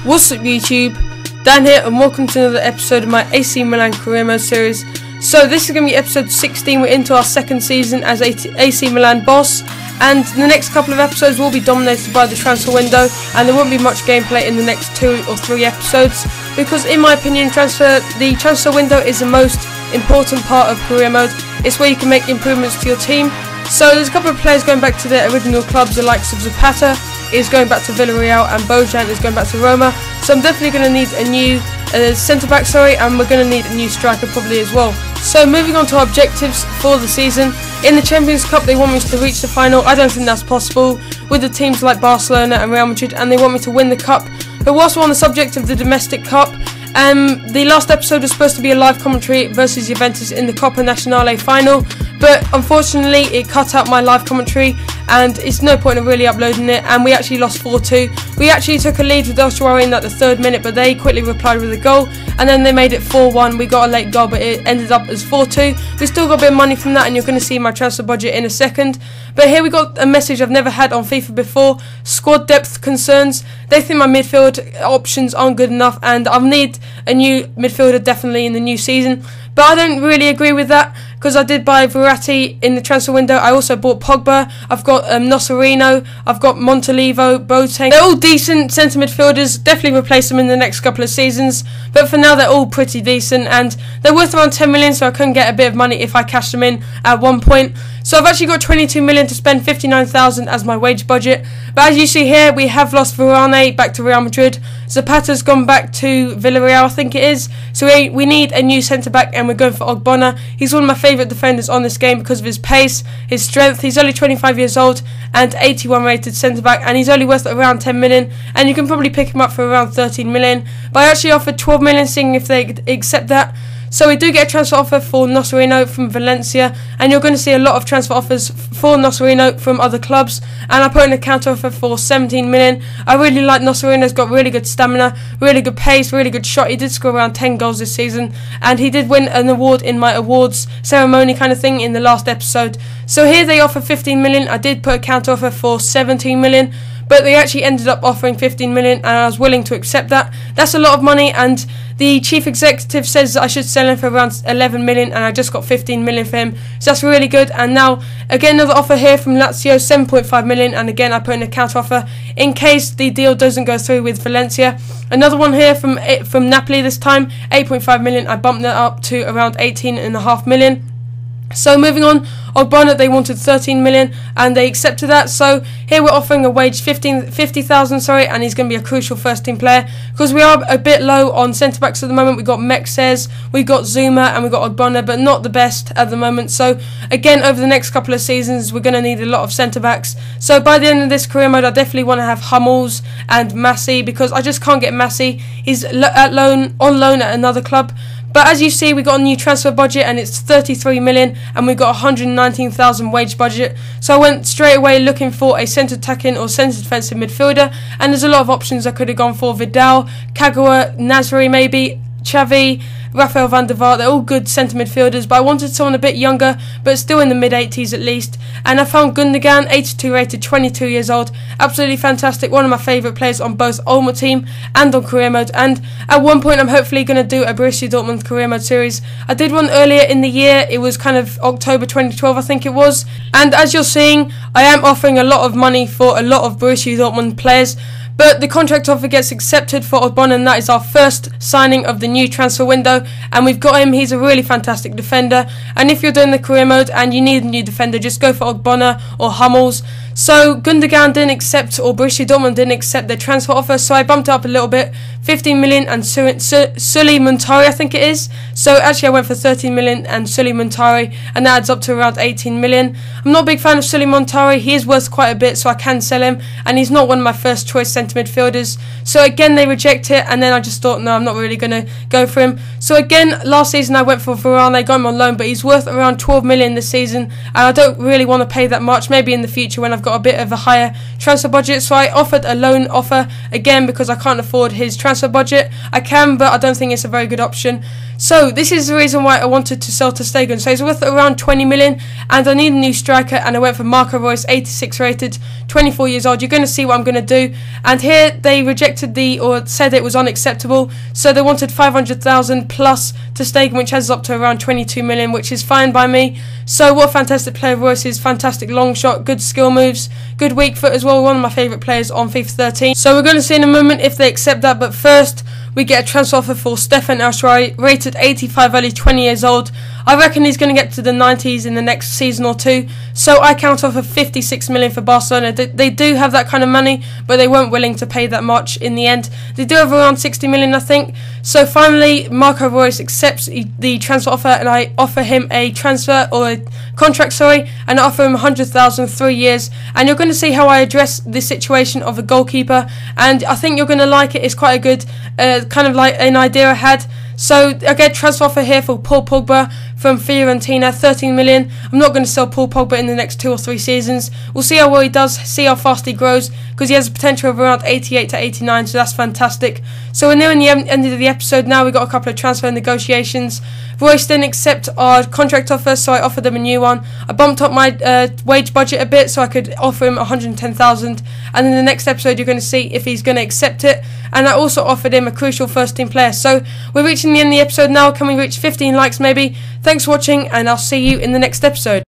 What's up YouTube, Dan here and welcome to another episode of my AC Milan career mode series. So this is going to be episode 16, we're into our second season as AC Milan boss, and the next couple of episodes will be dominated by the transfer window, and there won't be much gameplay in the next 2 or 3 episodes, because in my opinion the transfer window is the most important part of career mode. It's where you can make improvements to your team. So there's a couple of players going back to their original clubs, the likes of Zapata is going back to Villarreal and Bojan is going back to Roma. So I'm definitely going to need a new centre-back, and we're going to need a new striker probably as well. So moving on to our objectives for the season. In the Champions Cup they want me to reach the final. I don't think that's possible with the teams like Barcelona and Real Madrid, and they want me to win the cup. But whilst we're on the subject of the domestic cup, the last episode was supposed to be a live commentary versus Juventus in the Coppa Nazionale final, but unfortunately it cut out my live commentary and it's no point in really uploading it, and we actually lost 4-2. We actually took a lead with El Shaarawy in the 3rd minute, but they quickly replied with a goal, and then they made it 4-1. We got a late goal, but it ended up as 4-2. We still got a bit of money from that, and you're going to see my transfer budget in a second. But here we got a message I've never had on FIFA before: squad depth concerns. They think my midfield options aren't good enough, and I'll need a new midfielder definitely in the new season. But I don't really agree with that, because I did buy Verratti in the transfer window. I also bought Pogba. I've got Nosserino. I've got Montolivo, Boateng. They're all decent centre midfielders. Definitely replace them in the next couple of seasons. But for now, they're all pretty decent, and they're worth around 10 million, so I couldn't get a bit of money if I cashed them in at one point. So I've actually got 22 million to spend, 59,000 as my wage budget. But as you see here, we have lost Varane back to Real Madrid. Zapata's gone back to Villarreal, I think it is. So we need a new centre-back, and we're going for Ogbonna. He's one of my favourite defenders on this game because of his pace, his strength. He's only 25 years old and 81 rated centre-back, and he's only worth around 10 million, and you can probably pick him up for around 13 million. But I actually offered 12 million, seeing if they accept that. So we do get a transfer offer for Nosserino from Valencia, and you're going to see a lot of transfer offers for Nosserino from other clubs, and I put in a counter offer for 17 million. I really like Nosserino. He's got really good stamina, really good pace, really good shot. He did score around 10 goals this season, and he did win an award in my awards ceremony kind of thing in the last episode. So here they offer 15 million. I did put a counter offer for 17 million, but they actually ended up offering 15 million, and I was willing to accept that. That's a lot of money, and the chief executive says I should sell him for around 11 million, and I just got 15 million for him, so that's really good. And now again another offer here from Lazio, 7.5 million, and again I put in a counter offer in case the deal doesn't go through with Valencia. Another one here from Napoli, this time 8.5 million. I bumped that up to around 18.5 million. So moving on, Ogbonna, they wanted 13 million and they accepted that. So here we're offering a wage 50,000, and he's going to be a crucial first team player because we are a bit low on centre backs at the moment. We've got Mexes, we've got Zuma, and we've got Ogbonna, but not the best at the moment. So again, over the next couple of seasons, we're going to need a lot of centre backs. So by the end of this career mode, I definitely want to have Hummels and Massey, because I just can't get Massey. He's on loan at another club. But as you see, we got a new transfer budget, and it's 33 million, and we've got 119,000 wage budget. So I went straight away looking for a centre attacking or centre defensive midfielder, and there's a lot of options I could have gone for: Vidal, Kagawa, Nasri maybe, Xavi, Rafael van der Vaart. They're all good centre midfielders, but I wanted someone a bit younger, but still in the mid-80s at least. And I found Gundogan, 82 rated, 22 years old. Absolutely fantastic. One of my favourite players on both Ultimate Team and on career mode. And at one point, I'm hopefully going to do a Borussia Dortmund career mode series. I did one earlier in the year. It was kind of October 2012, I think it was. And as you're seeing, I am offering a lot of money for a lot of Borussia Dortmund players. But the contract offer gets accepted for Ogbonna, and that is our first signing of the new transfer window. And we've got him. He's a really fantastic defender. And if you're doing the career mode and you need a new defender, just go for Ogbonna or Hummels. So Gundogan didn't accept, or Borussia Dortmund didn't accept their transfer offer, so I bumped it up a little bit, 15 million, and Sully Muntari, I think it is. So actually I went for 13 million and Sully Muntari, and that adds up to around 18 million. I'm not a big fan of Sully Muntari. He is worth quite a bit, so I can sell him, and he's not one of my first choice centre midfielders. So again, they reject it, and then I just thought, no, I'm not really going to go for him. So again, last season I went for Varane, got him on loan, but he's worth around 12 million this season, and I don't really want to pay that much. Maybe in the future when I've got got a bit of a higher transfer budget, so I offered a loan offer again because I can't afford his transfer budget. I can, but I don't think it's a very good option. So this is the reason why I wanted to sell ter Stegen. So he's worth around 20 million, and I need a new striker, and I went for Marco Reus, 86 rated, 24 years old. You're going to see what I'm going to do. And here they rejected or said it was unacceptable, so they wanted 500,000 plus ter Stegen, which adds up to around 22 million, which is fine by me. So what a fantastic player Reus is. Fantastic long shot, good skill moves, good weak foot as well. One of my favourite players on FIFA 13. So we're going to see in a moment if they accept that, but first we get a transfer offer for Stefan Elshrai, rated 85 value, 20 years old. I reckon he's going to get to the 90s in the next season or two, so I count off 56 million for Barcelona. They do have that kind of money, but they weren't willing to pay that much in the end. They do have around 60 million, I think. So finally, Marco Reus accepts the transfer offer, and I offer him a contract, and I offer him 100,000, 3 years. And you're going to see how I address the situation of a goalkeeper, and I think you're going to like it. It's quite a good kind of like an idea I had. So I get a transfer offer here for Paul Pogba from Fiorentina, 13 million. I'm not going to sell Paul Pogba in the next 2 or 3 seasons. We'll see how well he does, see how fast he grows, because he has a potential of around 88 to 89, so that's fantastic. So we're nearing the end of the episode now. We've got a couple of transfer negotiations. Reus didn't accept our contract offer, so I offered him a new one. I bumped up my wage budget a bit so I could offer him 110,000, and in the next episode you're going to see if he's going to accept it. And I also offered him a crucial first team player. So we're reaching the end of the episode now. Can we reach 15 likes maybe? Thanks for watching, and I'll see you in the next episode.